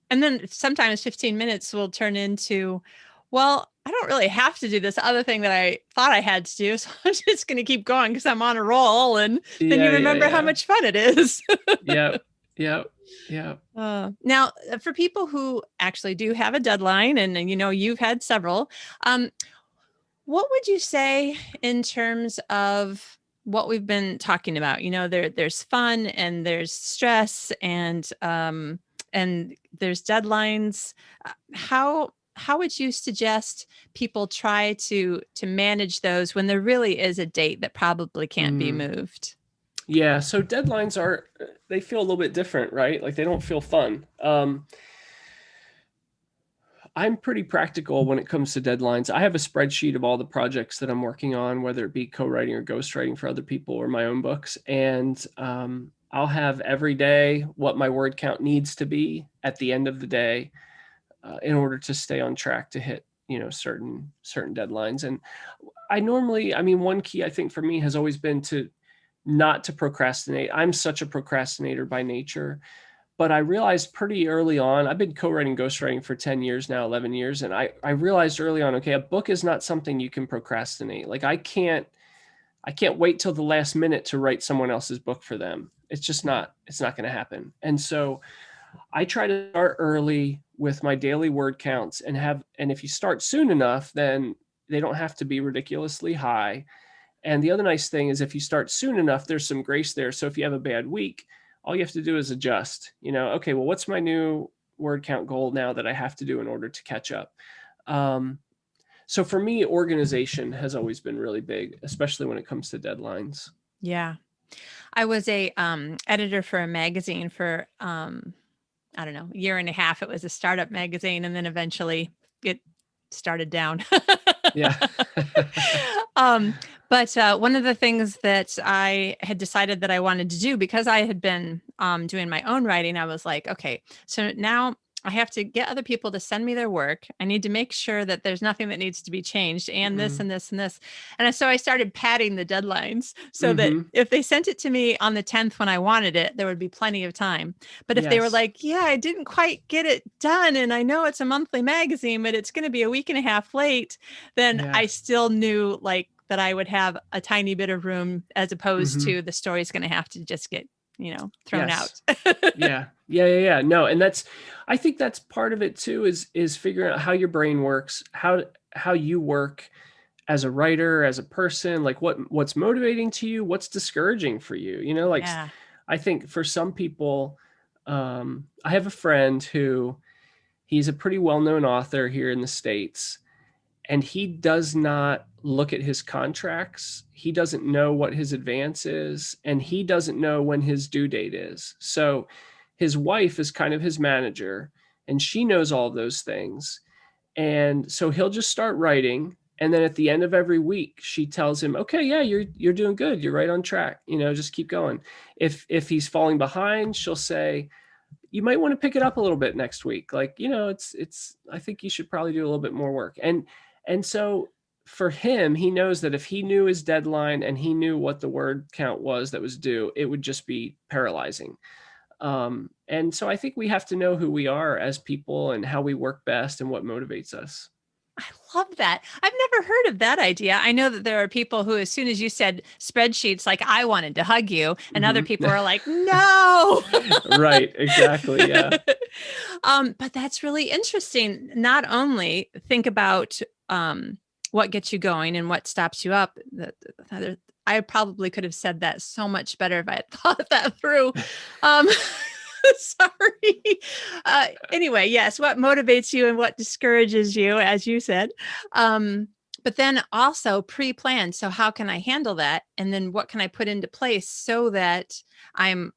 And then sometimes 15 minutes will turn into, well, I don't really have to do this other thing that I thought I had to do. So I'm just going to keep going because I'm on a roll. And then you remember how much fun it is. Yeah. Now, for people who actually do have a deadline, and you've had several, what would you say in terms of what we've been talking about? There's fun and there's stress and there's deadlines. How would you suggest people try to manage those when there really is a date that probably can't be moved? Yeah. So deadlines they feel a little bit different, right? Like they don't feel fun. I'm pretty practical when it comes to deadlines. I have a spreadsheet of all the projects that I'm working on, whether it be co-writing or ghostwriting for other people or my own books. And I'll have every day what my word count needs to be at the end of the day in order to stay on track to hit, certain deadlines. And one key I think for me has always been not to procrastinate. I'm such a procrastinator by nature. But I realized pretty early on, I've been co-writing ghostwriting for 10 years now, 11 years. And I realized early on, okay, a book is not something you can procrastinate. Like I can't wait till the last minute to write someone else's book for them. It's not going to happen. And so I try to start early with my daily word counts and if you start soon enough, then they don't have to be ridiculously high. And the other nice thing is if you start soon enough, there's some grace there. So if you have a bad week, all you have to do is adjust, okay, well, what's my new word count goal now that I have to do in order to catch up. So for me, organization has always been really big, especially when it comes to deadlines. Yeah. I was a editor for a magazine for I don't know, a year and a half. It was a startup magazine, and then eventually it started down. Yeah. um, but one of the things that I had decided that I wanted to do, because I had been doing my own writing, I was like, okay, so now I have to get other people to send me their work. I need to make sure that there's nothing that needs to be changed, and this and this and this. And so I started padding the deadlines so that if they sent it to me on the 10th when I wanted it, there would be plenty of time. But if they were like, yeah, I didn't quite get it done, and I know it's a monthly magazine, but it's going to be a week and a half late, then I still knew like that I would have a tiny bit of room, as opposed to the story's going to have to just get, thrown out. Yeah. No. And I think that's part of it too, is figuring out how your brain works, how you work as a writer, as a person, like what's motivating to you, what's discouraging for you, I think for some people, I have a friend who he's a pretty well-known author here in the States, and he does not look at his contracts. He doesn't know what his advance is, and he doesn't know when his due date is. So his wife is kind of his manager, and she knows all those things. And so he'll just start writing. And then at the end of every week, she tells him, okay, yeah, you're doing good. You're right on track. Just keep going. If he's falling behind, she'll say, you might want to pick it up a little bit next week. Like, I think you should probably do a little bit more work. And so for him, he knows that if he knew his deadline and he knew what the word count was that was due, it would just be paralyzing. And so I think we have to know who we are as people and how we work best and what motivates us. I love that. I've never heard of that idea. I know that there are people who, as soon as you said spreadsheets, like I wanted to hug you, and other people are like, no. Right. Exactly. Yeah. But that's really interesting. Not only think about what gets you going and what stops you up. I probably could have said that so much better if I had thought that through. Sorry. Anyway, yes, what motivates you and what discourages you, as you said. But then also pre-plan. So how can I handle that? And then what can I put into place so that I'm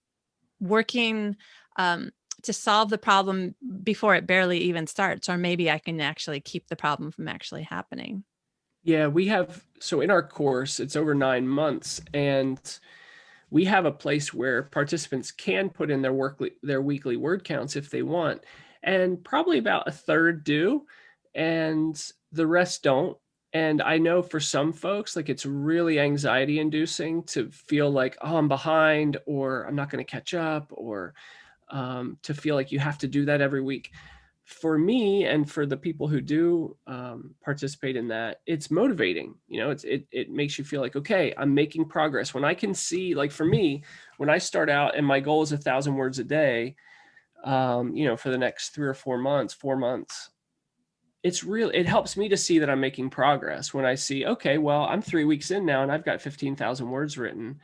working to solve the problem before it barely even starts, or maybe I can actually keep the problem from actually happening. Yeah, so in our course, it's over 9 months, and we have a place where participants can put in their weekly word counts if they want, and probably about a third do, and the rest don't. And I know for some folks, like, it's really anxiety inducing to feel like, oh, I'm behind, or I'm not going to catch up, or to feel like you have to do that every week. For me, and for the people who do participate in that, it's motivating. It makes you feel like, okay, I'm making progress. When I can see, like for me, when I start out and my goal is 1,000 words a day, for the next 3 or 4 months, it helps me to see that I'm making progress. When I see, okay, well, I'm 3 weeks in now and I've got 15,000 words written,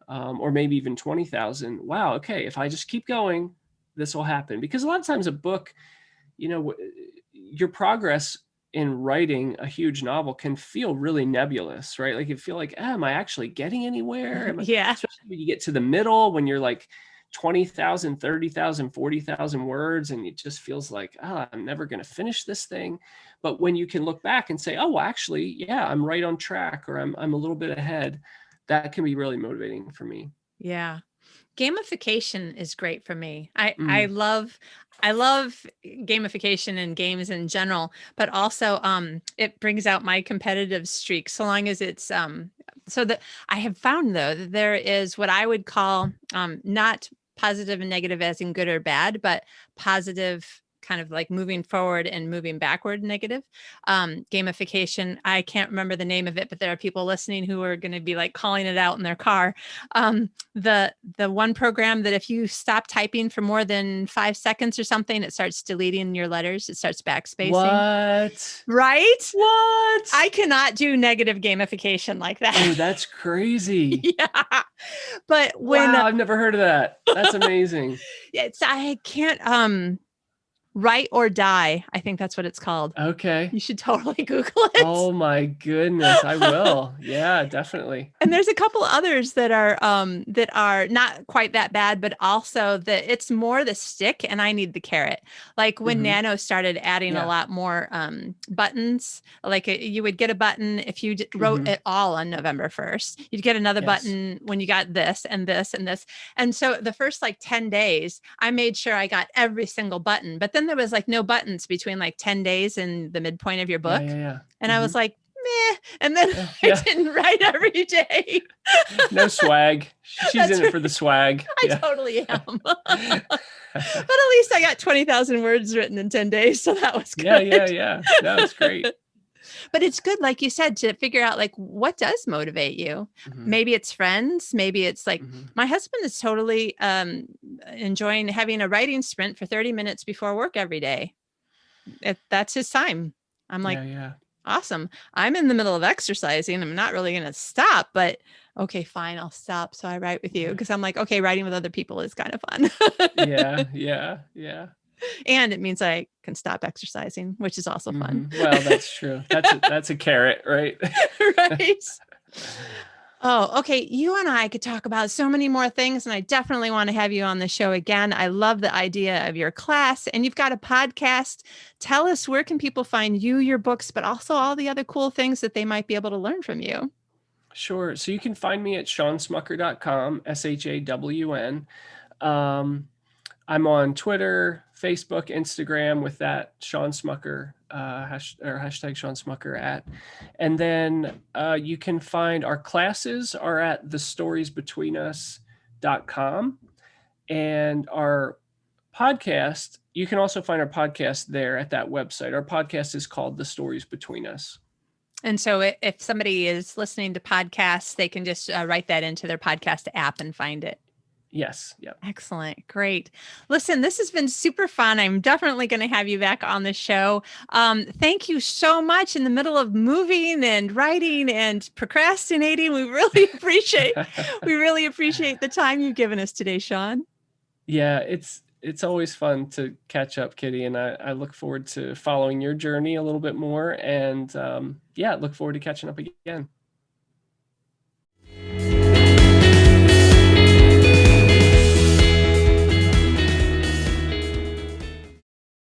or maybe even 20,000. Wow. Okay. If I just keep going, this will happen. Because a lot of times a book, your progress in writing a huge novel can feel really nebulous, right? Like you feel like, am I actually getting anywhere? Yeah. Especially when you get to the middle, when you're like 20,000, 30,000, 40,000 words, and it just feels like, I'm never going to finish this thing. But when you can look back and say, oh, well, actually, yeah, I'm right on track, or I'm a little bit ahead, that can be really motivating for me. Yeah. Gamification is great for me. I love gamification and games in general, but also it brings out my competitive streak, so long as it's so that I have found, though, that there is what I would call not positive and negative as in good or bad, but positive kind of like moving forward and moving backward negative gamification. I can't remember the name of it, but there are people listening who are going to be like calling it out in their car. The one program that if you stop typing for more than 5 seconds or something, it starts deleting your letters. It starts backspacing. What? Right? What? I cannot do negative gamification like that. Oh, that's crazy. Yeah. But when wow, I've never heard of that. That's amazing. I can't Write or Die. I think that's what it's called. Okay. You should totally Google it. Oh my goodness, I will. Yeah, definitely. And there's a couple others that are not quite that bad, but also that it's more the stick and I need the carrot. Like when Hmm. Nano started adding a Yeah. lot more buttons, like you would get a button if you wrote Hmm. it all on November 1st. You'd get another Yes. button when you got this and this and this. And so the first like 10 days, I made sure I got every single button. But then there was like no buttons between like 10 days and the midpoint of your Yeah, book. yeah, yeah. And I Hmm. was like, meh. And then Yeah, I yeah. didn't write every day. No swag. She's That's in it right. for the swag. I Yeah. totally am. But at least I got 20,000 words written in 10 days. So that was Yeah, yeah, good. yeah. No, it's great. But it's good, like you said, to figure out like what does motivate you. Hmm. Maybe it's friends. Maybe it's like Hmm. my husband is totally enjoying having a writing sprint for 30 minutes before work every day. That's his time. I'm like, Yeah, yeah. awesome. I'm in the middle of exercising. I'm not really going to stop, but okay, fine. I'll stop. So I write with you Yeah. because I'm like, okay, writing with other people is kind of fun. Yeah, yeah, yeah. And it means I can stop exercising, which is also fun. Well, that's true. That's a carrot, right? Right. Oh, okay. You and I could talk about so many more things, and I definitely want to have you on the show again. I love the idea of your class, and you've got a podcast. Tell us, where can people find you, your books, but also all the other cool things that they might be able to learn from you? Sure. So you can find me at shawnsmucker.com, SHAWN. Um, I'm on Twitter, Facebook, Instagram with that Shawn Smucker or hashtag Shawn Smucker at. And then you can find our classes are at thestoriesbetweenus.com. And our podcast, you can also find our podcast there at that website. Our podcast is called The Stories Between Us. And so if somebody is listening to podcasts, they can just write that into their podcast app and find it. Yes. Yep. Excellent. Great. Listen, this has been super fun. I'm definitely going to have you back on the show. Thank you so much. In the middle of moving and writing and procrastinating, we really appreciate the time you've given us today, Shawn. Yeah, it's always fun to catch up, Kitty, and I look forward to following your journey a little bit more. And yeah, look forward to catching up again.